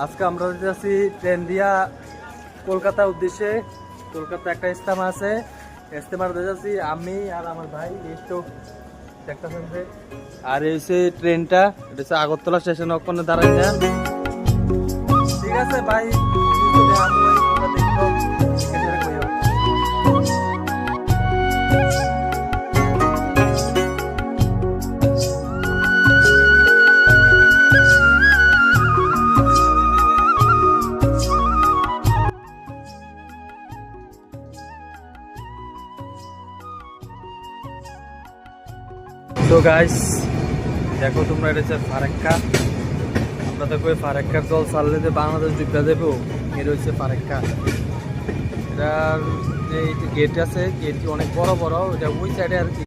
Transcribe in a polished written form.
আজকে আমরা যাচ্ছি ট্রেন দিয়া কলকাতা উদ্দেশ্যে। কলকাতা একটা ইস্তেমা আছে, ইস্তেমার যাচ্ছি আমি আর আমার ভাই। এই তো দেখতেছেন যে, আর এই হচ্ছে ট্রেনটা, এটা হচ্ছে আগরতলা স্টেশন ওখানে দাঁড়াই না। ঠিক আছে ভাই, তো গাইস দেখো তোমরা, এটা হচ্ছে ফারাক্কা। আমরা তো কই ফারাক্কার জল ছাড়লে যে বাংলাদেশ ডুবতে দেবো, এটা হচ্ছে ফারাক্কা। এটার যে গেট আছে, গেটটি অনেক বড় বড়, এটা ওই সাইডে আর কি।